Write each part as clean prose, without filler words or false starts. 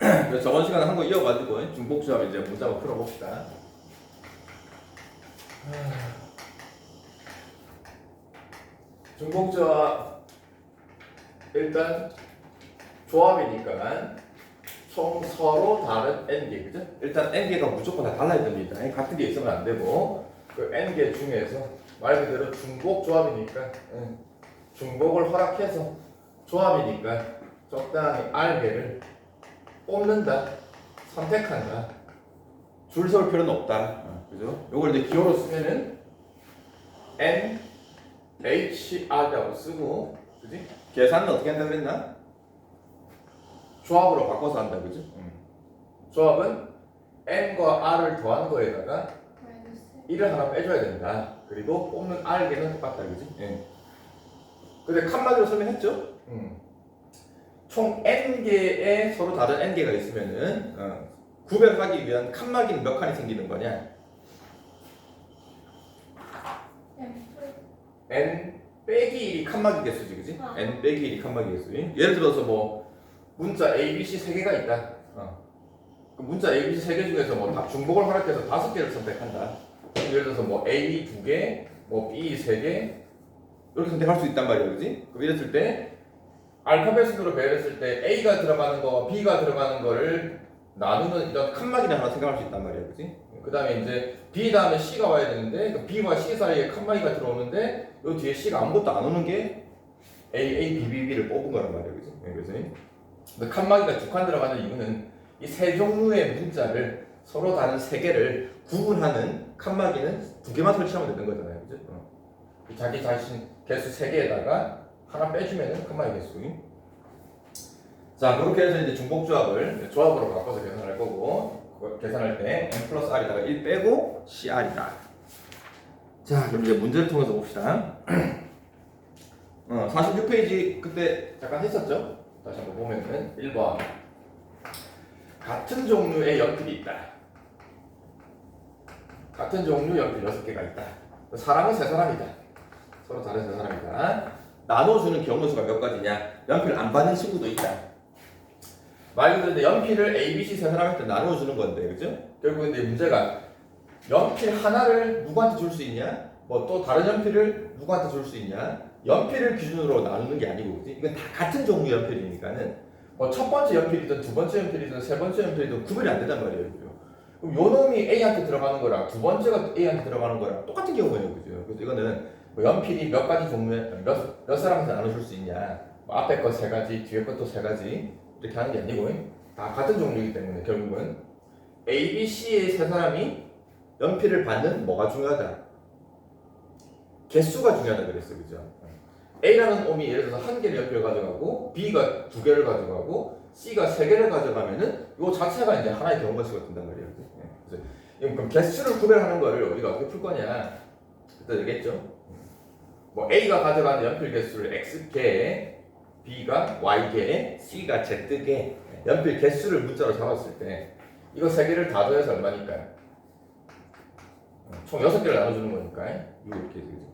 그래서 저번 시간에 한 거 이어가지고 중복조합 이제 문자로 풀어봅시다. 중복조합 일단 조합이니까 총 서로 다른 n개, 그죠? 일단 n개가 무조건 다 달라야 됩니다. 같은 게 있으면 안 되고 그 n개 중에서 말 그대로 중복 조합이니까 중복을 허락해서 조합이니까 적당히 r개를 뽑는다, 선택한다. 줄 세울 필요는 없다. 그죠? 요걸 이제 기호로 쓰면은 n HR이라고 쓰고, 그지? 계산은 어떻게 한다 그랬나? 조합으로 바꿔서 한다, 그지? 조합은 n과 r을 더한 거에다가 1을 하나 빼줘야 된다. 그리고 뽑는 r개는 똑같다, 그지? 근데 칸막이로 설명했죠? 총 n개의 서로 다른 n개가 있으면은 구별하기 위한 칸막이는 몇 칸이 생기는 거냐? n 빼기 1이 칸막이 개수지, 그지? n 빼기 1이 칸막이 개수. 예를 들어서 뭐 문자 A, B, C 3개가 있다. 그 문자 A, B, C 3개 중에서 뭐 중복을 허락해서 5개를 선택한다. 예를 들어서 뭐 A 2개, 뭐 B 3개 이렇게 선택할 수 있단 말이야, 그지? 그럼 이랬을 때 알파벳 순으로 배열했을 때 A가 들어가는 거, B가 들어가는 거를 나누는 이런 칸막이를 하나 생각할 수 있단 말이야, 그지? 그 다음에 이제 B 다음에 C가 와야 되는데 그 B와 C 사이에 칸막이가 들어오는데 요 뒤에 C가 아무것도 안 오는 게 A, A, B, B, B를 뽑은 거란 말이야, 그지? 그래서 칸막이가 2칸 들어가는 이유는 이 세 종류의 문자를 서로 다른 세 개를 구분하는 칸막이는 2개만 설치하면 되는 거잖아요, 그죠? 자기 자신 개수 3개에다가 하나 빼주면은 칸막이 개수. 자, 그렇게 해서 이제 중복조합을 조합으로 바꿔서 계산할 거고, 계산할 때 n 플러스 r에다가 1 빼고 cr이다. 자, 그럼 이제 문제를 통해서 봅시다. 46페이지 그때 잠깐 했었죠? 다시 한번 보면은 1번 같은 종류의 연필이 있다. 같은 종류 연필 6개가 있다. 사람은 3사람이다. 서로 다른 3사람이다. 나눠주는 경우 수가 몇 가지냐? 연필 안 받는 친구도 있다. 말 그대로 연필을 A, B, C 3사람한테 나눠주는 건데, 그죠? 결국 이제 문제가 연필 하나를 누구한테 줄 수 있냐? 뭐 또 다른 연필을 누구한테 줄 수 있냐? 연필을 기준으로 나누는 게 아니고, 그지? 이건 다 같은 종류 연필이니까는 뭐 첫 번째 연필이든 두 번째 연필이든 세 번째 연필이든 구별이 안 된단 말이에요, 그죠? 그럼 요 놈이 A한테 들어가는 거랑 두 번째가 A한테 들어가는 거랑 똑같은 경우예요, 그죠? 그래서 이거는 뭐 연필이 몇 가지 종류의 몇 사람한테 나눠줄 수 있냐? 뭐 앞에 거 3가지, 뒤에 것도 3가지 이렇게 하는 게 아니고 다 같은 종류이기 때문에 결국은 A, B, C의 3사람이 연필을 받는 뭐가 중요하다? 개수가 중요하다 그랬어, 그죠? A라는 놈이 예를 들어서 1개를 연필을 가져가고 B가 2개를 가져가고 C가 3개를 가져가면은 이 자체가 이제 하나의 경우가 수가 된단 말이에요. 그래서 그럼 개수를 구별하는 거를 우리가 어떻게 풀 거냐? 그때 얘기했죠. 뭐 A가 가져가는 연필 개수를 X개, B가 Y개, C가 Z개, 연필 개수를 문자로 잡았을 때 이거 3개를 다 더해서 얼마니까요? 총 6개를 나눠주는 거니까 이렇게 되죠.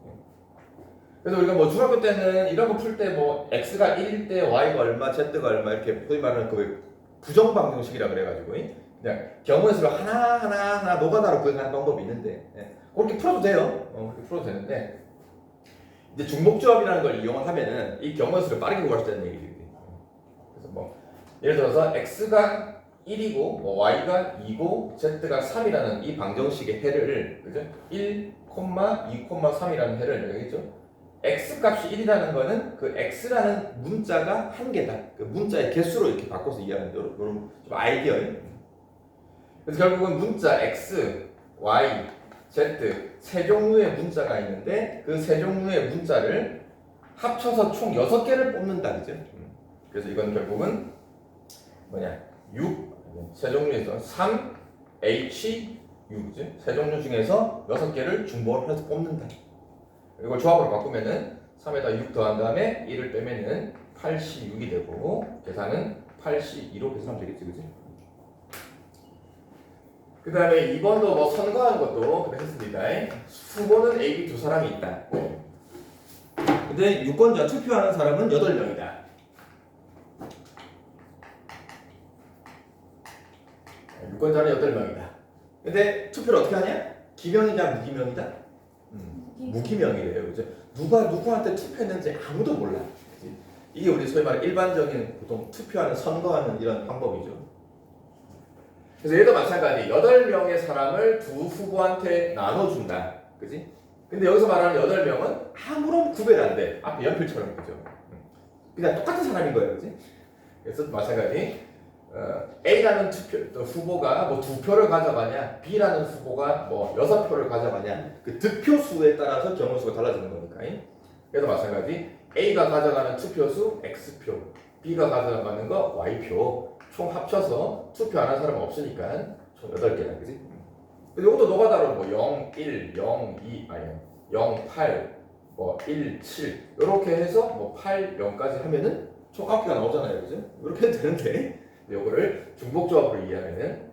그래서 우리가 뭐 중학교 때는 이런 거 풀 때 뭐 X가 1일 때 Y가 얼마, Z가 얼마 이렇게 소위 말하는 그 부정방정식이라 그래가지고 그냥 경우의 수를 하나 노가다로 구현하는 방법이 있는데 그렇게 풀어도 돼요. 그렇게 풀어도 되는데 이제 중복조합이라는 걸 이용하면은 이 경우의 수를 빠르게 구할 수 있다는 얘기지. 그래서 뭐 예를 들어서 X가 1이고 뭐 Y가 2고 Z가 3이라는 이 방정식의 해를 그죠? 1, 2, 3이라는 해를 얘기했죠. X 값이 1이라는 거는 그 X라는 문자가 한 개다. 그 문자의 개수로 이렇게 바꿔서 이해하는 대로 좀 알게요. 그래서 결국은 문자 X, Y, Z 세 종류의 문자가 있는데 그 세 종류의 문자를 합쳐서 총 6개를 뽑는다, 그죠? 그래서 이건 결국은 뭐냐? 6, 세 종류에서 3, H, 6, 그죠? 세 종류 중에서 6개를 중복을 해서 뽑는다. 이걸 조합으로 바꾸면은 3에다 6 더한 다음에 1을 빼면은 86이 되고 계산은 82로 계산하면 되겠지, 그지? 그 다음에 2번도 뭐 선거하는 것도 했습니다. 후보는 A, B 두 사람이 있다. 근데 유권자 투표하는 사람은 8명이다. 유권자는 8명이다. 근데 투표를 어떻게 하냐? 기명이냐 무기명이다? 무기명이래요. 그죠? 누가 누구한테 투표했는지 아무도 몰라. 그치? 이게 우리 소위 말해 일반적인 보통 투표하는 선거하는 이런 방법이죠. 그래서 얘도 마찬가지 8명의 사람을 두 후보한테 나눠준다. 그지? 근데 여기서 말하는 8명은 아무런 구별 안 돼. 앞에 연필처럼 그죠? 그냥 똑같은 사람인 거예요. 그지? 그래서 마찬가지 A라는 후보가 뭐 2표를 가져가냐, B라는 후보가 뭐 6표를 가져가냐, 그 득표수에 따라서 경우수가 달라지는 거니까. 그래도 마찬가지 A가 가져가는 투표수 X표, B가 가져가는 거 Y표, 총 합쳐서 투표 안 한 사람은 없으니까 총 8개다. 그지? 이것도 노가다로 뭐 0, 1, 0, 2, 아니 0, 8, 뭐 1, 7 이렇게 해서 뭐 8, 0까지 하면은 총 9개가 나오잖아요. 그죠? 이렇게 해도 되는데 요거를 중복조합으로 이해하면은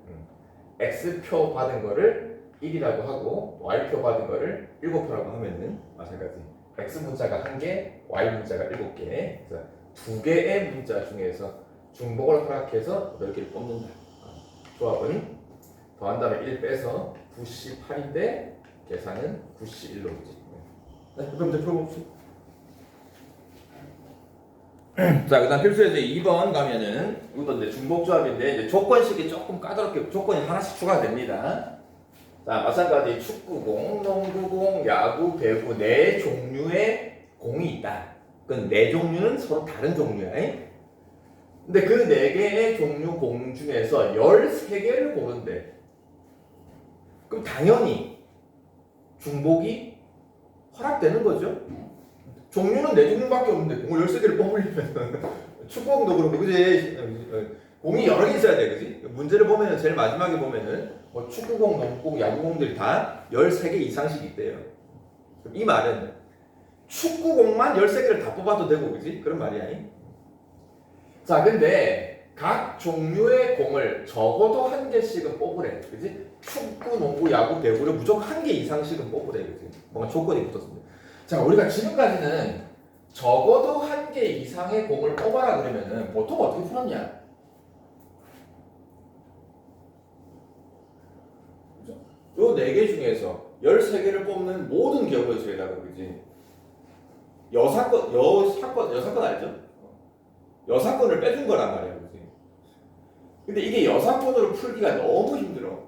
X표 받은 거를 1이라고 하고 Y표 받은 거를 7표라고 하면은 마찬가지 X 문자가 1개, Y 문자가 7개. 그래서 2개의 문자 중에서 중복을 허락해서 8개를 뽑는다. 조합은 더한 다음에 1 빼서 98인데 계산은 91로 오지. 네, 그럼 이제 풀어봅시다. 자, 그 다음 필수에서 2번 가면은, 이것도 이제 중복조합인데, 이제 조건식이 조금 까다롭게, 조건이 하나씩 추가됩니다. 자, 마찬가지 축구공, 농구공, 야구, 배구, 4종류의 공이 있다. 그 4종류는 서로 다른 종류야. 근데 그 4개의 종류 공 중에서 13개를 고른대. 그럼 당연히 중복이 허락되는 거죠. 종류는 4종류밖에 없는데 공을 13개를 뽑으려면 축구공도 그렇고 그지? 공이 여러 개 있어야 돼. 그지? 문제를 보면은 제일 마지막에 보면은 뭐 축구공, 농구공, 야구공들이 다 13개 이상씩 있대요. 이 말은 축구공만 13개를 다 뽑아도 되고 그지? 그런 말이야. 자, 근데 각 종류의 공을 적어도 1개씩은 뽑으래. 그지? 축구, 농구, 야구, 배구를 무조건 1개 이상씩은 뽑으래. 그지? 뭔가 조건이 붙었습니다. 자, 우리가 지금까지는 적어도 1개 이상의 공을 뽑아라 그러면은 보통 어떻게 풀었냐? 요 4개 중에서 13개를 뽑는 모든 경우에서 해다가 그지? 여사건 알죠? 여사건을 빼준 거란 말이야. 그지? 근데 이게 여사건으로 풀기가 너무 힘들어.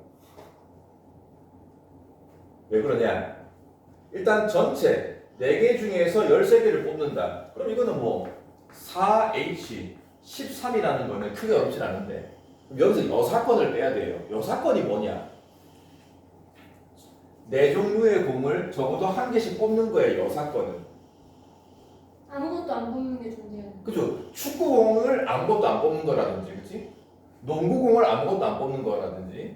왜 그러냐? 일단 전체 4개 중에서 13개를 뽑는다. 그럼 이거는 뭐 4H 13이라는 거는 크게 어렵진 않은데 그럼 여기서 여사건을 빼야 돼요. 여사건이 뭐냐? 4종류의 공을 적어도 1개씩 뽑는 거예요. 여사건은. 아무것도 안 뽑는 게 존재해요. 그죠? 축구공을 아무것도 안 뽑는 거라든지, 그치? 농구공을 아무것도 안 뽑는 거라든지,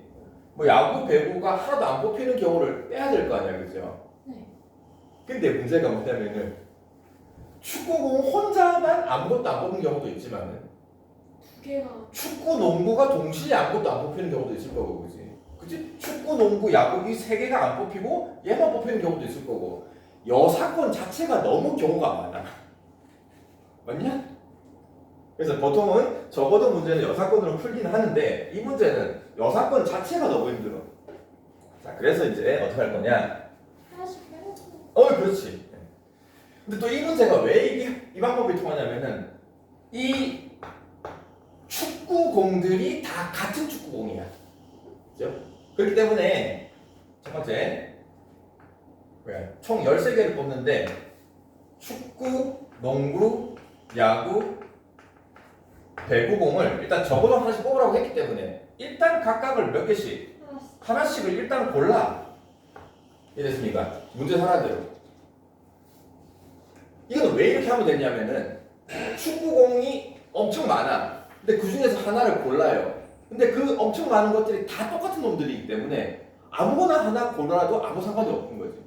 뭐 야구, 배구가 하나도 안 뽑히는 경우를 빼야 될 거 아니야, 그죠? 네. 근데 문제가 뭐냐면은 축구공 혼자만 아무것도 안 뽑는 경우도 있지만은 2개가 축구, 농구가 동시에 아무것도 안 뽑히는 경우도 있을 거고, 그치? 그치? 축구, 농구, 야구 이 3개가 안 뽑히고 얘만 뽑히는 경우도 있을 거고 여사건 자체가 너무 경우가 많아. 맞냐? 그래서 보통은 적어도 문제는 여사건으로 풀긴 하는데 이 문제는 여사건 자체가 너무 힘들어. 자, 그래서 이제 어떻게 할 거냐? 하나씩 빼놓고. 그렇지. 근데 또 이 문제가 왜 이 방법이 통하냐면은 이 축구공들이 다 같은 축구공이야. 그죠? 그렇기 때문에 첫 번째 총 13개를 뽑는데 축구, 농구, 야구, 배구공을 일단 적어도 하나씩 뽑으라고 했기 때문에 일단 각각을 몇 개씩 하나씩을 일단 골라. 이랬습니까? 문제 하나대로. 이건 왜 이렇게 하면 되냐면은 축구공이 엄청 많아. 근데 그 중에서 하나를 골라요. 근데 그 엄청 많은 것들이 다 똑같은 놈들이기 때문에 아무거나 하나 골라도 아무 상관이 없는 거지.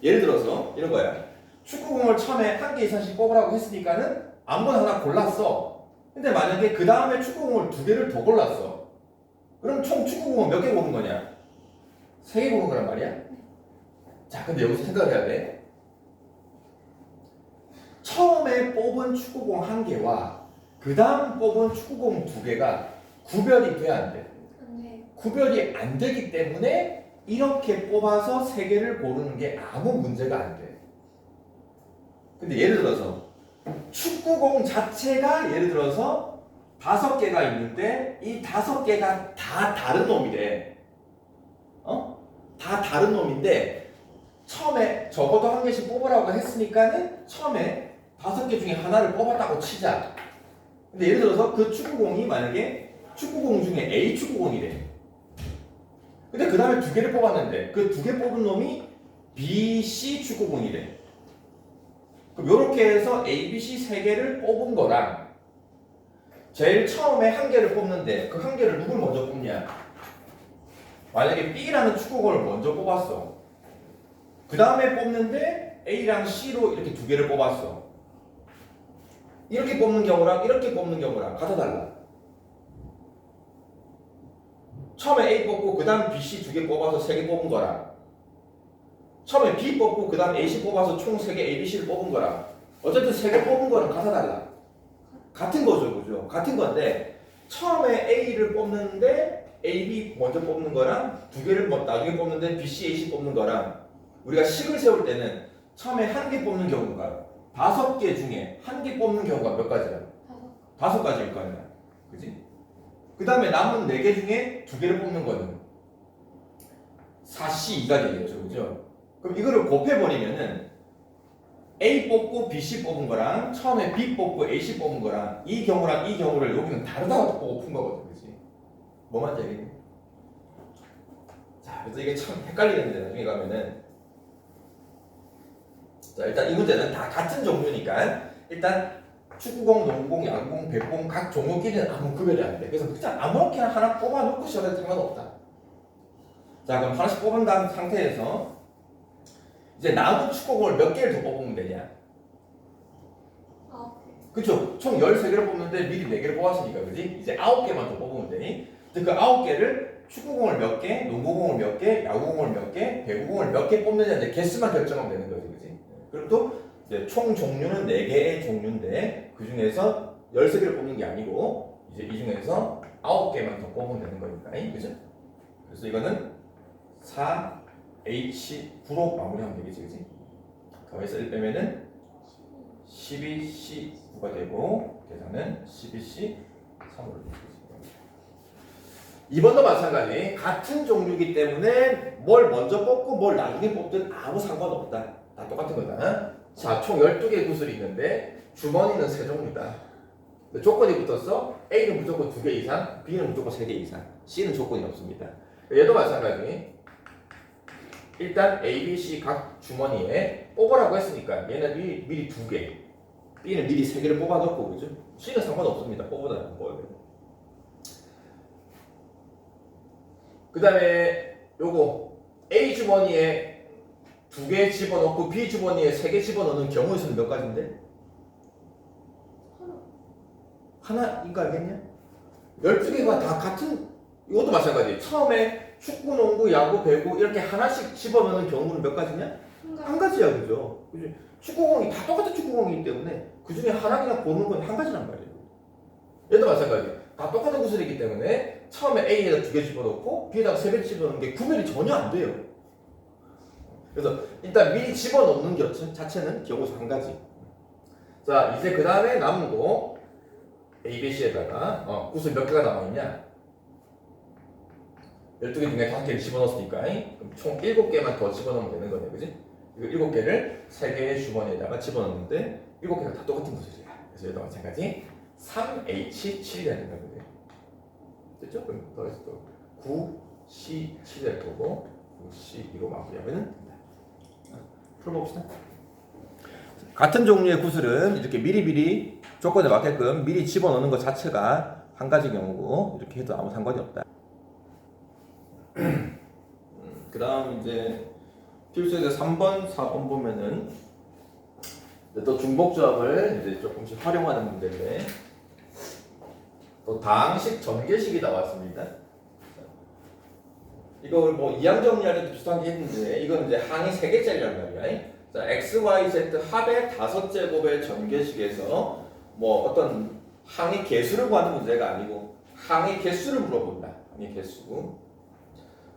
예를 들어서 이런 거야. 축구공을 처음에 1개 이상씩 뽑으라고 했으니까는 아무거나 하나 골랐어. 근데 만약에 그 다음에 축구공을 2개를 더 골랐어. 그럼 총 축구공은 몇 개 고른 거냐? 3개 고른 거란 말이야? 자, 근데 여기서 생각을 해야 돼. 처음에 뽑은 축구공 1개와 그 다음 뽑은 축구공 2개가 구별이 돼야 안 돼? 안 돼. 구별이 안 되기 때문에 이렇게 뽑아서 세 개를 고르는 게 아무 문제가 안 돼. 근데 예를 들어서 축구공 자체가 예를 들어서 5개가 있는데 이 5개가 다 다른 놈이래. 다 다른 놈인데 처음에 적어도 한 개씩 뽑으라고 했으니까는 처음에 5개 중에 하나를 뽑았다고 치자. 근데 예를 들어서 그 축구공이 만약에 축구공 중에 A 축구공이래. 근데 그 다음에 2개를 뽑았는데 그 2개 뽑은 놈이 B, C 축구공이래. 그럼 이렇게 해서 A, B, C 3개를 뽑은 거랑 제일 처음에 한 개를 뽑는데 그 한 개를 누굴 먼저 뽑냐? 만약에 B라는 축구공을 먼저 뽑았어. 그 다음에 뽑는데 A랑 C로 이렇게 2개를 뽑았어. 이렇게 뽑는 경우랑 이렇게 뽑는 경우랑 같아 달라. 처음에 A 뽑고 그 다음 B, C 2개 뽑아서 3개 뽑은 거랑 처음에 B 뽑고 그 다음 A, C 뽑아서 총 3개 A, B, C를 뽑은 거랑 어쨌든 3개 뽑은 거랑 같아 달라. 같은 거죠, 그죠? 같은 건데 처음에 A를 뽑는데 A, B 먼저 뽑는 거랑 2개를 나중에 뽑는데 B, C, A, C 뽑는 거랑 우리가 식을 세울 때는 처음에 1개 뽑는 경우가 5개 중에 1개 뽑는 경우가 몇 가지야? 5가지일 거 아니야. 그지? 그 다음에 남은 4개 중에 2개를 뽑는 거는 4C2가 되겠죠. 그죠? 그럼 이거를 곱해버리면은 A 뽑고 BC 뽑은 거랑 처음에 B 뽑고 AC 뽑은 거랑 이 경우랑 이 경우를 여기는 다르다고 보고 푼 거거든. 그치? 뭐만 얘기해? 자, 그래서 이게 참 헷갈리는데 나중에 가면은 자, 일단 이 문제는 다 같은 종류니까 일단 축구공, 농구공, 야구공, 배구공 각 종류끼리는 아무 구별이 안 돼. 그래서 그냥 아무렇게나 하나 뽑아놓고 시작해도 상관없다. 자, 그럼 하나씩 뽑은 다음 상태에서 이제 남은 축구공을 몇 개를 더 뽑으면 되냐? 그쵸? 총 13개를 뽑는데 미리 4개를 뽑았으니까, 그지? 이제 9개만 더 뽑으면 되니? 그 9개를 축구공을 몇 개, 농구공을 몇 개, 야구공을 몇 개, 배구공을 몇 개 뽑느냐 이제 개수만 결정하면 되는 거지, 그지? 그리고 또 이제 총 종류는 4개의 종류인데 그 중에서 13개를 뽑는 게 아니고 이제 이 중에서 9개만 더 뽑으면 되는 거니까, 그죠? 그래서 이거는 4H9로 마무리하면 되겠지, 그지? 더해서 1 빼면은 12C9가 되고 계산은 12C3으로 되겠습니다. 2번도 마찬가지. 같은 종류이기 때문에 뭘 먼저 뽑고 뭘 나중에 뽑든 아무 상관없다. 다 똑같은 거다. 자, 총 12개의 구슬이 있는데 주머니는 3종류다. 조건이 붙었어. A는 무조건 2개 이상, B는 무조건 3개 이상, C는 조건이 없습니다. 얘도 마찬가지. 일단 A, B, C 각 주머니에 뽑으라고 했으니까 얘는 미리 2개, B는 미리 3개를 뽑아놓고, 그죠? C는 상관없습니다. 뽑아도 안 뽑아야 되고. 그 다음에 요거 A 주머니에 2개 집어넣고 B 주머니에 3개 집어넣는 경우의 수는 몇 가지인데? 하나인 거 알겠냐? 12개가 다 같은, 이것도 마찬가지. 처음에 축구, 농구, 야구, 배구 이렇게 하나씩 집어넣는 경우는 몇 가지냐? 한 가지야, 그죠? 그지? 축구공이 다 똑같은 축구공이기 때문에 그 중에 하나 그냥 고르는 건 한 가지란 말이에요. 얘도 마찬가지. 다 똑같은 구슬이기 때문에 처음에 A에다 2개 집어넣고 B에다가 3개 집어넣는 게 구별이 전혀 안 돼요. 그래서 일단 미리 집어넣는 것 자체는 경우수 한 가지. 자, 이제 그 다음에 남은 거 A, B, C에다가 구슬 몇 개가 남아있냐? 12개 중에 5개를 집어넣었으니까 그럼 총 7개만 더 집어넣으면 되는 거네, 그지? 이거 7개를 3개의 주머니에다가 집어넣는데 7개가 다 똑같은 구슬이야. 그래서 얘도 마찬가지 3H7이 되는 거거든요. 됐죠? 그럼 더해서 또 9C7이 될 거고 9C2로 마무리하면 된다. 풀어봅시다. 같은 종류의 구슬은 이렇게 미리미리 조건에 맞게끔 미리 집어넣는 것 자체가 한 가지 경우고 이렇게 해도 아무 상관이 없다. 그 다음 이제 필수에서 3번, 4번 보면은 또 중복조합을 이제 조금씩 활용하는 문제인데 또 다항식 전개식이 나왔습니다. 이거 뭐 이항 정리할 때도 비슷한 게 있는데 이건 이제 항이 3개짜리란 말이야. 자, x, y, z 합의 5제곱의 전개식에서 뭐 어떤 항의 개수를 구하는 문제가 아니고 항의 개수를 물어본다. 항의 개수.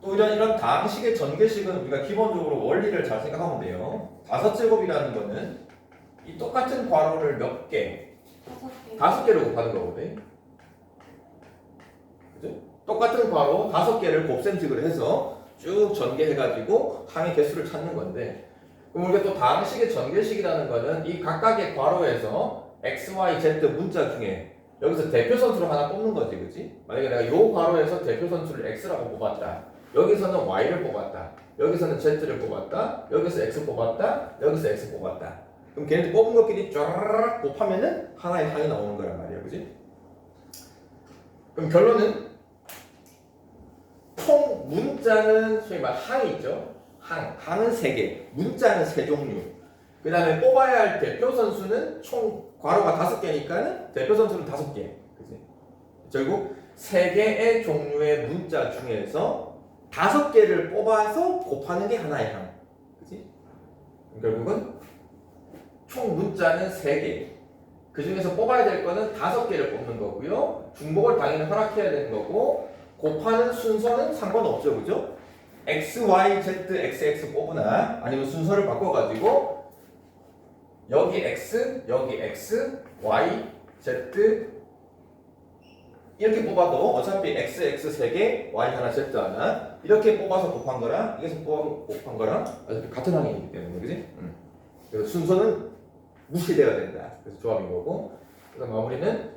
또 이런 다항식의 전개식은 우리가 기본적으로 원리를 잘 생각하면 돼요. 5제곱이라는 거는 이 똑같은 괄호를 몇 개? 5개. 5개로 곱하는 거거든. 그죠? 똑같은 괄호 5개를 곱셈식을 해서 쭉 전개해가지고 항의 개수를 찾는 건데, 그럼 우리가 또 다항식의 전개식이라는 거는 이 각각의 괄호에서 x, y, z 문자 중에 여기서 대표 선수를 하나 뽑는 거지, 그지? 만약에 내가 요 괄호에서 대표 선수를 x라고 뽑았다. 여기서는 y를 뽑았다. 여기서는 z를 뽑았다. 여기서 x 뽑았다. 여기서 x 뽑았다. 그럼 걔네들 뽑은 것끼리 쫙 곱하면은 하나의 항이 나오는 거란 말이야, 그지? 그럼 결론은 총 문자는 소위 말 항이 있죠. 항은 3개, 문자는 3종류. 그 다음에 뽑아야 할 대표 선수는 총 괄호가 5개니까는 대표 선수는 5개. 그지? 결국 3개의 종류의 문자 중에서 5개를 뽑아서 곱하는 게 하나의 항. 그지? 결국은 총 문자는 3개. 그 중에서 뽑아야 될 거는 5개를 뽑는 거고요. 중복을 당연히 허락해야 되는 거고, 곱하는 순서는 상관없죠, 그죠? x, y, z, x, x 뽑으나 아니면 순서를 바꿔가지고 여기 x, 여기 x, y, z 이렇게 뽑아도 어차피 x, x 3개, y 하나, z 하나 이렇게 뽑아서 곱한 거랑 이게서 뽑아서 곱한 거랑 어차피 같은 항이기 때문에, 그지? 그래서 순서는 무시되어야 된다. 그래서 조합인 거고, 그래서 마무리는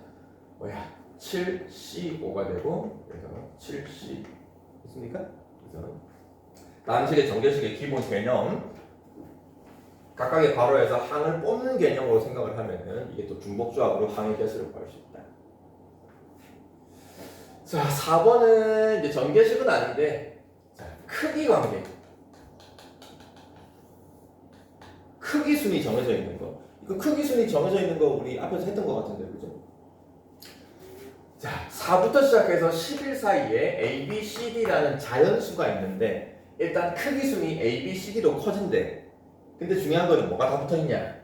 뭐야? 7C5가 되고, 그래서 7C 있습니까? 그래서 다항식의 전개식의 기본 개념, 각각의 괄호에서 항을 뽑는 개념으로 생각을 하면은 이게 또 중복조합으로 항의 개수를 구할 수 있다. 자, 4번은 이제 전개식은 아닌데, 자, 크기 관계. 크기 순위 정해져 있는 거. 이거 크기 순위 정해져 있는 거 우리 앞에서 했던 거 같은데, 그죠? 자, 4부터 시작해서 11 사이에 A, B, C, D라는 자연수가 있는데 일단 크기 순위 A, B, C, D로 커진대. 근데 중요한 거는 뭐가 다 붙어있냐?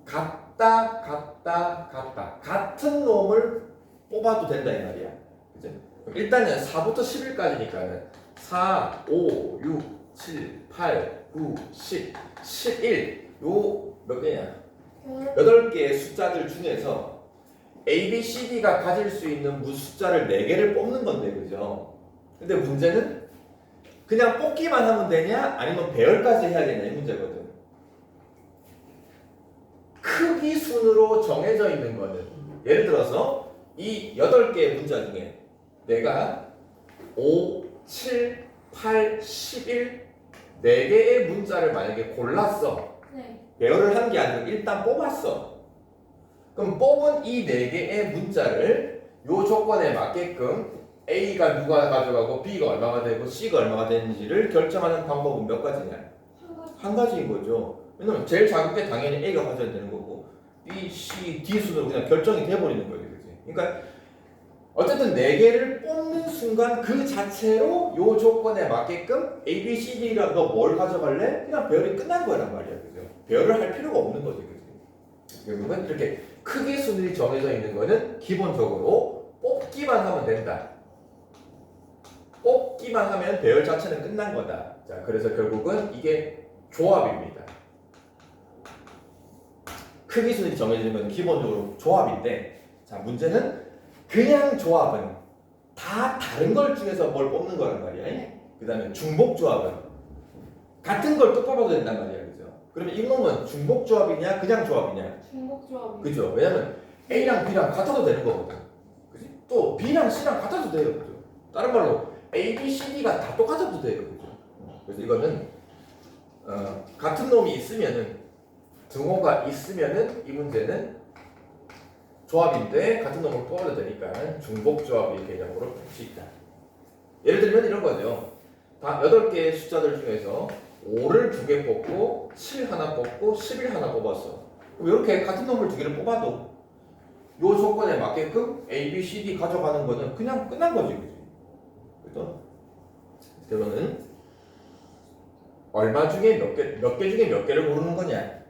같다, 같다, 같다. 같은 놈을 뽑아도 된다 이 말이야. 그죠? 일단은 4부터 11까지니까는 4, 5, 6, 7, 8, 9, 10, 11 요 몇 개냐? 8개의 숫자들 중에서 A, B, C, D가 가질 수 있는 숫자를 4개를 뽑는 건데, 그죠? 근데 문제는 그냥 뽑기만 하면 되냐? 아니면 배열까지 해야 되냐? 이 문제거든. 크기 순으로 정해져 있는 거는, 예를 들어서 이 8개의 문자 중에 내가 5, 7, 8, 11 4개의 문자를 만약에 골랐어. 네. 배열을 한 게 아니고 일단 뽑았어. 그럼 뽑은 이 4개의 문자를 요 조건에 맞게끔 A가 누가 가져가고 B가 얼마가 되고 C가 얼마가 되는지를 결정하는 방법은 몇 가지냐? 한 가지인 거죠. 왜냐면 제일 작은 게 당연히 A가 가져야 되는 거고 B, C, D 순으로 그냥 결정이 돼버리는 거지, 그치? 그러니까 어쨌든 4개를 뽑는 순간 그 자체로 요 조건에 맞게끔 A, B, C, D가 너 뭘 가져갈래? 그냥 배열이 끝난 거란 말이야, 그죠? 배열을 할 필요가 없는 거지, 그치? 결국은 이렇게 크기 순위 정해져 있는 거는 기본적으로 뽑기만 하면 된다. 뽑기만 하면 배열 자체는 끝난 거다. 자, 그래서 결국은 이게 조합입니다. 크기 순위 정해지는 건 기본적으로 조합인데, 자, 문제는 그냥 조합은 다 다른 걸 중에서 뭘 뽑는 거란 말이야. 네. 그 다음에 중복 조합은 같은 걸 또 뽑아도 된단 말이야, 그죠? 그러면 이놈은 중복 조합이냐, 그냥 조합이냐? 중복 조합이. 그죠? 왜냐면 A랑 B랑 같아도 되는 거거든. 그지? 또 B랑 C랑 같아도 돼요, 그죠? 다른 말로 A, B, C, D가 다 똑같아도 돼요, 그죠? 그래서 이거는 같은 놈이 있으면은 등호가 있으면은 이 문제는 조합인데 같은 놈을 뽑아도 되니까 중복 조합의 개념으로 볼 수 있다. 예를 들면 이런 거죠. 다 8개의 숫자들 중에서 5를 2개 뽑고 7 하나 뽑고 11 하나 뽑았어. 그럼 이렇게 같은 놈을 2개를 뽑아도 요 조건에 맞게끔 A, B, C, D 가져가는 거는 그냥 끝난 거지, 그지? 그래서 결론은 얼마 중에 몇 개 중에 몇 개를 고르는 거냐?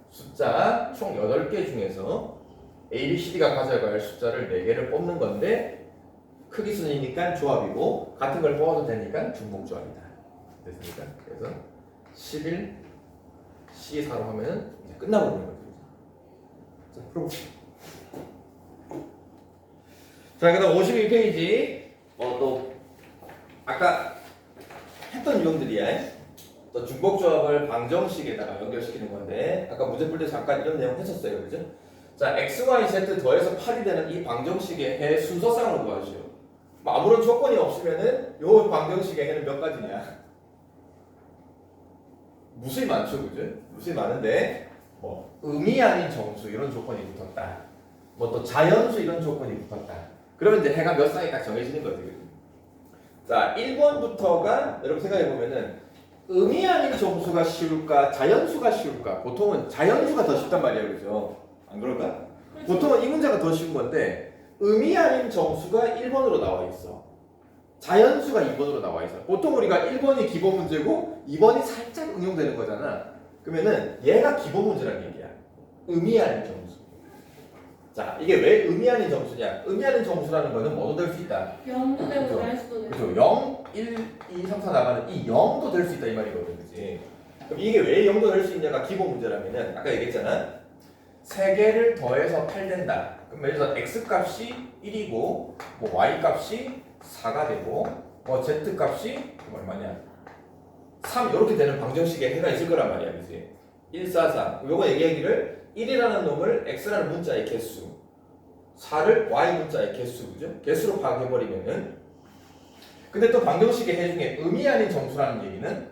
숫자 총 8개 중에서 A, B, C, D가 가져갈 숫자를 4개를 뽑는 건데 크기 순이니까 조합이고 같은 걸 뽑아도 되니까 중복조합이다. 됐습니까? 그래서 11 C4로 하면 이제 끝나버리는 거죠. 자, 풀어봅시다. 자, 그다음 52페이지. 또 아까 했던 유형들이야. 또 중복조합을 방정식에다가 연결시키는 건데 아까 문제 풀 때 잠깐 이런 내용 했었어요, 그죠? 자, x, y, z 더해서 8이 되는 이 방정식의 해 순서상으로 구하시오. 뭐 아무런 조건이 없으면은 요 방정식의 해는 몇 가지냐? 무수히 많죠, 그죠? 무수히 많은데 뭐 의미 아닌 정수 이런 조건이 붙었다. 뭐 또 자연수 이런 조건이 붙었다. 그러면 이제 해가 몇 쌍이 딱 정해지는 거지, 그죠? 자, 1번부터가 여러분 생각해 보면은 의미 아닌 정수가 쉬울까, 자연수가 쉬울까? 보통은 자연수가 더 쉽단 말이에요, 그죠? 안 그럴까? 보통은 이 문제가 더 쉬운 건데 의미 아닌 정수가 1번으로 나와 있어. 자연수가 2번으로 나와 있어. 보통 우리가 1번이 기본 문제고 2번이 살짝 응용되는 거잖아. 그러면은 얘가 기본 문제라는 얘기야. 의미 아닌 정수. 자, 이게 왜 의미 아닌 정수냐? 의미 아닌 정수라는 거는 뭐도 될 수 있다. 0도 되고 그죠? 마이너스도 되고. 그렇죠. 0, 1, 2, 3, 4 나가는 이 0도 될 수 있다 이 말이거든, 그렇지? 그럼 이게 왜 0도 될 수 있냐가 기본 문제라면은 아까 얘기했잖아. 3개를 더해서 8 된다. 그럼 예를 들어서 x 값이 1이고 뭐 y 값이 4가 되고 뭐 z 값이 얼마냐? 3 이렇게 되는 방정식의 해가 있을 거란 말이야, 그렇지? 1, 4, 4. 요거 얘기하기를 1이라는 놈을 x라는 문자의 개수, 4를 y 문자의 개수, 그죠? 개수로 파악해버리면은 근데 또 방정식의 해 중에 의미 아닌 정수라는 얘기는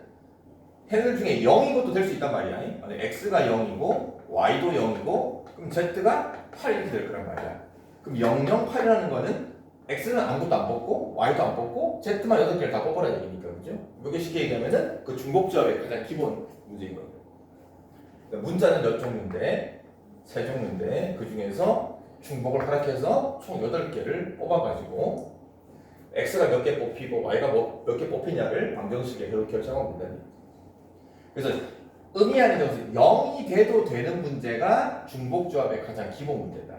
해들 중에 0인 것도 될 수 있단 말이야. 아니, x가 0이고 y도 0이고 그럼 z가 8 이렇게 될 거란 말이야. 그럼 0, 0, 8이라는 거는 x는 아무것도 안 뽑고 y도 안 뽑고 z만 8개를 다 뽑아라 얘기니까, 그죠? 이게 쉽게 얘기하면은 그 중복조합의 가장 기본 문제인 거예요. 그러니까 문자는 몇 종류인데 3종류인데 그 중에서 중복을 허락해서 총 8개를 뽑아가지고 x가 몇 개 뽑히고 y가 몇 개 뽑히냐를 방정식에 결정하면 된다는 얘기죠. 그래서 의미 아닌 정수 0이 돼도 되는 문제가 중복조합의 가장 기본 문제다.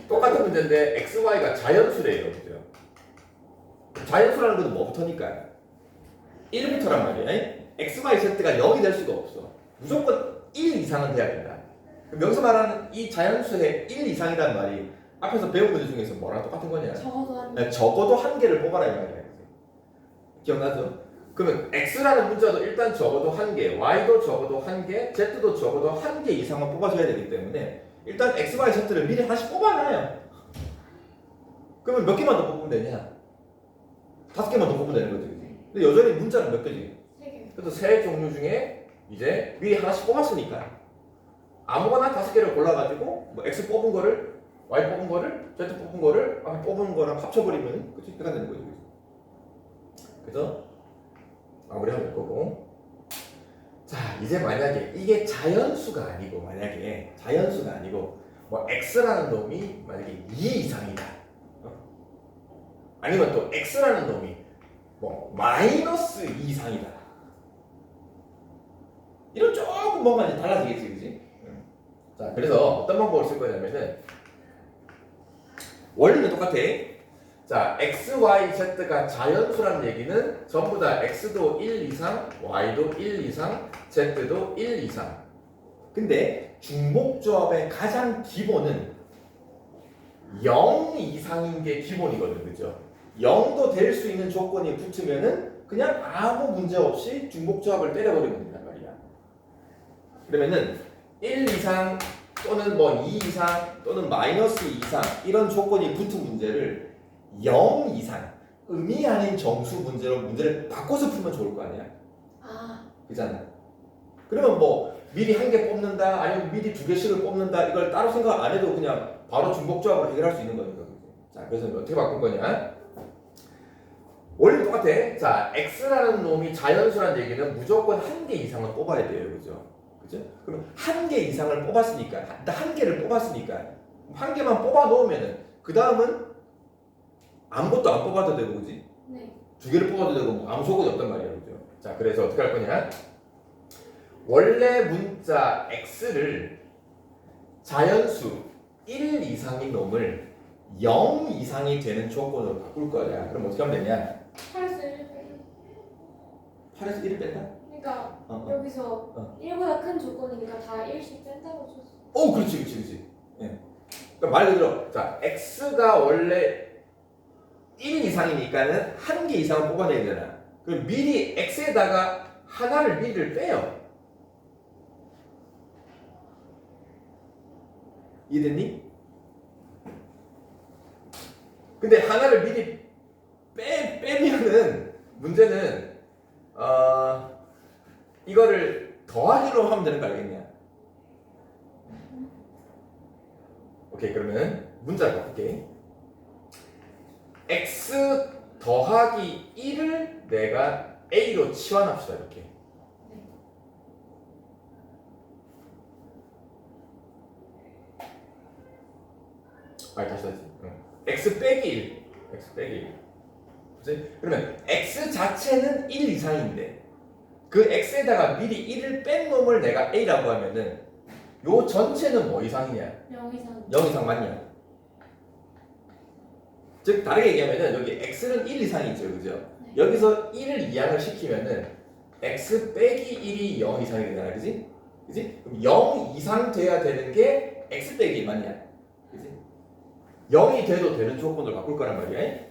똑같은 문제인데 x, y가 자연수래요, 그죠? 자연수라는 것은 뭐부터니까? 1부터란 말이야. x, y, z가 0이 될 수가 없어. 무조건 1 이상은 돼야 된다. 그럼 여기서 말하는 이 자연수의 1 이상이란 말이 앞에서 배운 문제 중에서 뭐랑 똑같은 거냐? 적어도 한 네, 적어도 한 개를 뽑아라 이 말이야. 기억나죠? 그러면 x라는 문자도 일단 적어도 한 개, y도 적어도 한 개, z도 적어도 한 개 이상은 뽑아줘야 되기 때문에 일단 x, y, z를 미리 하나씩 뽑아놔요. 그러면 몇 개만 더 뽑으면 되냐? 5개만 더 뽑으면 되는 거지. 근데 여전히 문자는 몇 개지? 3개. 그래서 세 종류 중에 이제 미리 하나씩 뽑았으니까 아무거나 5개를 골라가지고 뭐 x 뽑은 거를 y 뽑은 거를 z 뽑은 거를 뽑은 거랑 합쳐버리면 그치? 해가 되는 거지. 그래서 마무리하면 될 거고. 자, 이제 만약에 이게 자연수가 아니고 만약에 자연수가 아니고 뭐 x라는 놈이 만약에 2 이상이다. 아니면 또 x라는 놈이 뭐 마이너스 2 이상이다. 이런 조금 뭐가 이제 달라지겠지, 그지? 자, 그래서 어떤 방법을 쓸 거냐면은 원리는 똑같아. 자, x, y, z가 자연수라는 얘기는 전부 다 x도 1 이상, y도 1 이상, z도 1 이상. 근데 중복조합의 가장 기본은 0 이상인 게 기본이거든, 그죠? 0도 될 수 있는 조건이 붙으면은 그냥 아무 문제 없이 중복조합을 때려버리면 된단 말이야. 그러면은 1 이상 또는 뭐 2 이상 또는 마이너스 2 이상 이런 조건이 붙은 문제를 0 이상 의미 아닌 정수 문제로 문제를 바꿔서 풀면 좋을 거 아니야. 그잖아. 그러면 뭐 미리 한 개 뽑는다 아니면 미리 2개씩을 뽑는다 이걸 따로 생각 안 해도 그냥 바로 중복조합으로 해결할 수 있는 거니까. 자, 그래서 어떻게 바꾼 거냐? 원리는 똑같아. 자, x라는 놈이 자연수라는 얘기는 무조건 한 개 이상은 뽑아야 돼요, 그죠? 그죠? 그럼 한 개 이상을 뽑았으니까 한 개를 뽑았으니까 한 개만 뽑아 놓으면은 그 다음은 아무것도 안 뽑아도 되고, 그지? 네. 2개를 뽑아도 되고 뭐 아무 조건이 없단 말이야, 그죠? 자, 그래서 어떻게 할 거냐? 원래 문자 x를 자연수 1 이상인 놈을 0 이상이 되는 조건으로 바꿀 거야. 그럼 어떻게 하면 되냐? 8에서 1 빼기. 8에서 1을 뺀다? 그러니까 어. 여기서 1보다 큰 조건이니까 다 1씩 뺀다고 쳤어. 오, 그렇지. 예. 그러니까 말 그대로, 자, x가 원래 1 이상이니까는 한 개 이상을 뽑아내야 되잖아. 그럼 미리 x에다가 하나를 미리를 빼요. 이해됐니? 근데 하나를 미리 빼면은 문제는 이거를 더하기로 하면 되는 거 알겠냐? 오케이, 그러면 문자를 바꿀게. x 더하기 1을 내가 a로 치환합시다. 이렇게. 다시. x 빼기 1. x 빼기 1. 그치? 그러면 x 자체는 1 이상인데 그 x에다가 미리 1을 뺀 놈을 내가 a라고 하면은 요 전체는 뭐 이상이냐? 0 이상. 0 이상 맞냐? 즉 다르게 얘기하면은 여기 x는 1 이상이죠, 그죠? 네. 여기서 1을 이항을 시키면은 x 빼기 1이 0 이상이 되잖아, 그지? 그럼 0 이상 돼야 되는 게 x 빼기 1 맞냐? 그지? 0이 돼도 되는 조건으로 바꿀 거란 말이야.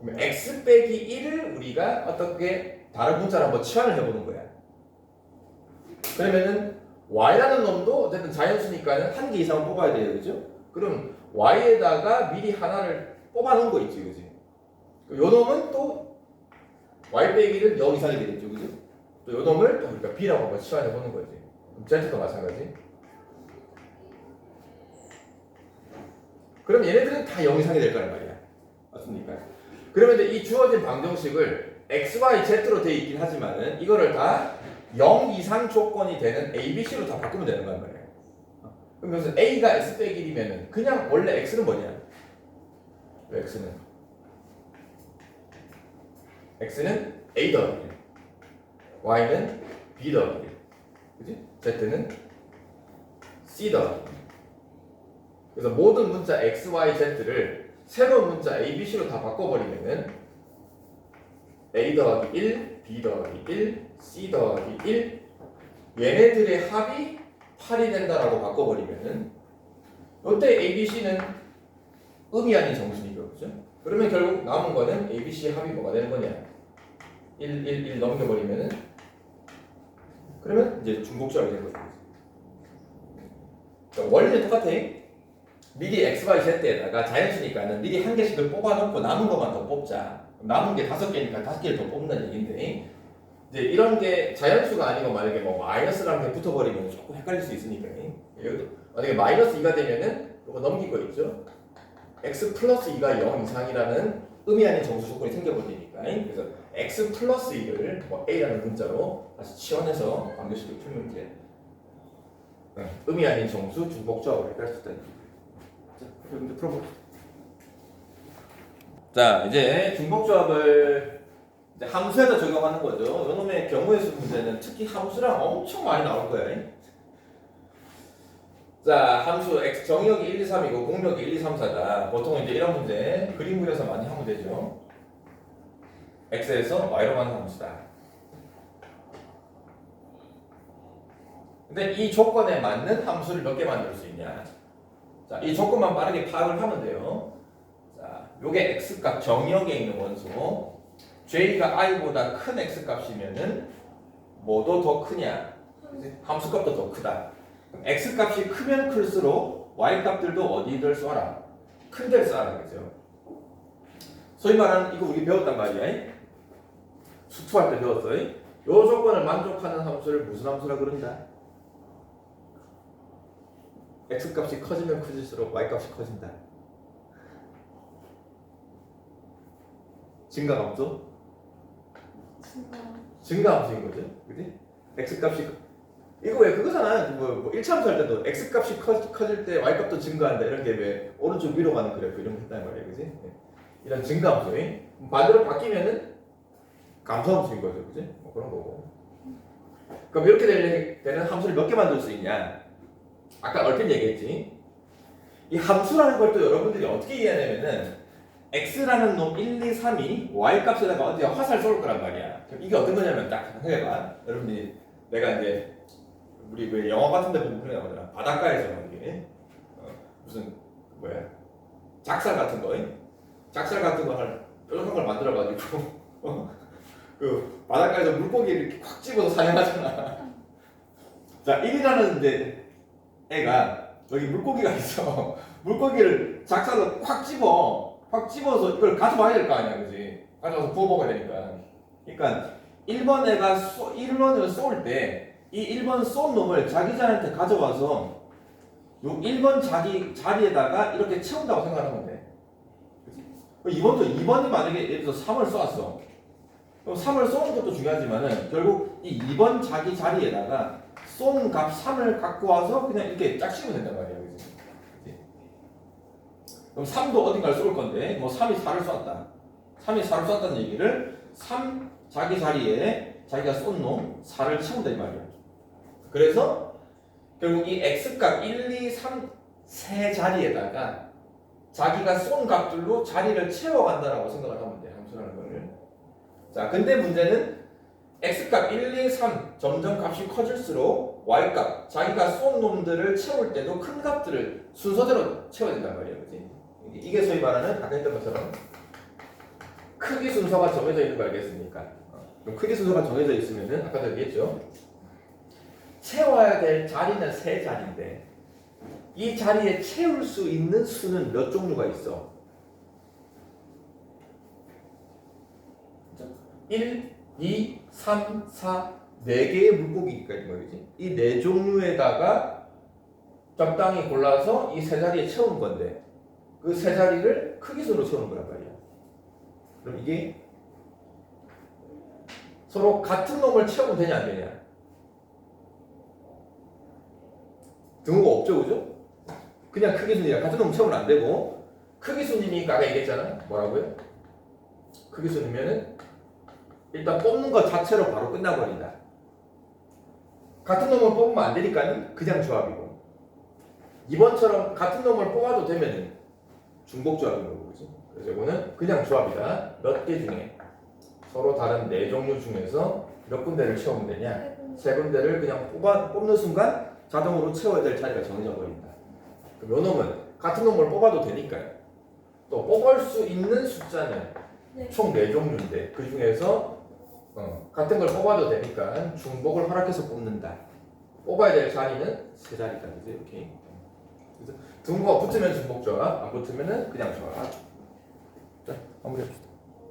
그럼 x 빼기 1을 우리가 어떻게 다른 문자로 한번 치환을 해보는 거야. 그러면은 y라는 놈도 어쨌든 자연수니까는 한 개 이상은 뽑아야 돼요, 그죠? 그럼 y에다가 미리 하나를 뽑아놓은 거 있지, 그지? 요 놈은 또 y 빼기 1은 0 이상이 되겠죠, 그죠? 또 요 놈을 또 우리가 b라고 한번 치환해 보는 거지. 그럼 z도 마찬가지. 그럼 얘네들은 다 0 이상이 될 거란 말이야. 맞습니까? 그러면 이제 이 주어진 방정식을 x, y, z로 돼 있긴 하지만은 이거를 다 0 이상 조건이 되는 a, b, c로 다 바꾸면 되는 거란 말이야. 그럼 여기서 a가 x 빼기 1이면은 그냥 원래 x는 뭐냐? x는 a 더하기 1, y는 b 더하기 1, 그지? z는 c 더하기 1. 그래서 모든 문자 x, y, z를 새로운 문자 a, b, c로 다 바꿔버리면은 a 더하기 1, b 더하기 1, c 더하기 1 얘네들의 합이 8이 된다라고 바꿔버리면은 이때 a, b, c는 음이 아닌 정수니까, 그죠? 그러면 결국 남은 거는 a, b, c의 합이 뭐가 되는 거냐? 1, 1, 1 넘겨버리면은 그러면 이제 중복조합이 되는 거죠. 그러니까 원리는 똑같아. 미리 x, y, z에다가 자연수니까는 미리 한 개씩을 뽑아놓고 남은 것만 더 뽑자. 남은 게 5개니까 5개를 더 뽑는다는 얘기인데 이제 이런 게 자연수가 아니고 만약에 뭐 마이너스라는 게 붙어버리면 조금 헷갈릴 수 있으니까 만약에 마이너스 2가 되면은 이거 넘길 거 있죠? x 플러스 2가 0 이상이라는 의미 아닌 정수 조건이 생겨버리니까 그래서 x 플러스 2를 뭐 a라는 문자로 다시 치환해서 방정식을 풀면 돼. 의미 아닌 정수 중복조합을 헷갈릴 수 있다. 자, 그럼 풀어볼게요. 자, 이제 중복조합을 이제 함수에다 적용하는 거죠. 이놈의 경우의 수 문제는 특히 함수랑 엄청 많이 나올 거야. 자, 함수 x 정의역이 1, 2, 3이고 공역이 1, 2, 3, 4다. 보통 이제 이런 문제 그림 그려서 많이 하면 되죠. x에서 y로 가는 함수다. 근데 이 조건에 맞는 함수를 몇 개 만들 수 있냐? 자, 이 조건만 빠르게 파악을 하면 돼요. 자, 요게 x값 정의역에 있는 원소. j가 i보다 큰 x값이면은 뭐도 더 크냐? 함수값도 더 크다. x값이 크면 클수록 y값들도 어디들 써라? 큰 데를 써라, 그죠? 소위 말하는 이거 우리 배웠단 말이야. 수투할 때 배웠어. 요 조건을 만족하는 함수를 무슨 함수라 그런다? x값이 커지면 커질수록 y값이 커진다. 증가함수? 증가함수인 거죠, 그지? x값이 이거 왜 그거잖아. 뭐 1차 함수 할 때도 x값이 커질 때 y값도 증가한다 이런 게 왜 오른쪽 위로 가는 그래프 이런 거 했단 말이야, 그지? 이런 증가함수. 반대로 바뀌면은 감소함수인 거죠, 그지? 뭐 그런 거고. 그럼 이렇게 되는 함수를 몇 개 만들 수 있냐? 아까 얼핏 얘기했지. 이 함수라는 걸 또 여러분들이 어떻게 이해하냐면은 x라는 놈 1, 2, 3이 y 값에다가 어디 화살 쏠 거란 말이야. 그럼 이게 어떤 거냐면 딱 생각해봐. 여러분들이 내가 이제 우리 그 영화 같은 데 보면 그런 거 나오잖아. 바닷가에서 이게 무슨 뭐야 작살 같은 거, 작살 같은 거 할 뾰족한 걸 만들어가지고 그 바닷가에서 물고기를 이렇게 콱 집어서 사냥하잖아. 자, 1이라는 이제 애가 여기 물고기가 있어. 물고기를 작살로 콱 집어서 이걸 가져와야 될 거 아니야, 그지? 가져와서 구워 먹어야 되니까. 그러니까 1번 애가 1번을 쏠 때 이 1번 쏜 놈을 자기 자리한테 가져와서 요 1번 자기 자리에다가 이렇게 채운다고 생각하면 돼. 그치? 2번이 만약에 예를 들어서 3을 쏘았어. 그럼 3을 쏘는 것도 중요하지만은 결국 이 2번 자기 자리에다가 쏜 값 3을 갖고 와서 그냥 이렇게 짝 씌우면 된단 말이야. 그치? 그럼 3도 어딘가를 쏠 건데 뭐 3이 4를 쐈다. 3이 4를 쐈다는 얘기를 3 자기 자리에 자기가 쏜 놈 4를 채운다 이 말이야. 그래서 결국 이 x값 1, 2, 3 세 자리에다가 자기가 쏜 값들로 자리를 채워간다라고 생각을 하면 돼. 함수라는 거를. 자, 근데 문제는 x값 1, 2, 3 점점 값이 커질수록 y값 자기가 쏜 놈들을 채울 때도 큰 값들을 순서대로 채워야 된단 말이야. 그치? 이게 소위 말하는 아까 했던 것처럼 크기 순서가 정해져 있는 거 알겠습니까? 그럼 크기 순서가 정해져 있으면은 아까도 얘기했죠. 채워야 될 자리는 세 자리인데 이 자리에 채울 수 있는 수는 몇 종류가 있어? 1, 2, 3, 4, 4개의 물고기니까 이 말이지. 이 네 종류에다가 적당히 골라서 이 세 자리에 채우는 건데 그 세 자리를 크기순으로 채우는 거란 말이야. 그럼 이게 서로 같은 놈을 채우면 되냐 안 되냐? 등호가 없죠, 그죠? 그냥 크기순이야. 같은 놈 채우면 안 되고 크기순이니까 아까 얘기했잖아. 뭐라고요? 크기순이면은 일단 뽑는 것 자체로 바로 끝나버린다. 같은 놈을 뽑으면 안 되니까 그냥 조합이고 이번처럼 같은 놈을 뽑아도 되면은 중복 조합인 거고, 그지? 그래서 이거는 그냥 조합이다. 몇 개 중에 서로 다른 네 종류 중에서 몇 군데를 채우면 되냐? 세 군데를 그냥 뽑는 순간 자동으로 채워야 될 자리가 정해져 버린다. 그럼 요 놈은 같은 놈을 뽑아도 되니까요. 또 뽑을 수 있는 숫자는 총 4종류인데 그 중에서 같은 걸 뽑아도 되니까 중복을 허락해서 뽑는다. 뽑아야 될 자리는 세 자리다. 그죠? 이렇게. 그래서 등호가 붙으면 중복 조합, 안 붙으면 그냥 조합. 자, 마무리합시다.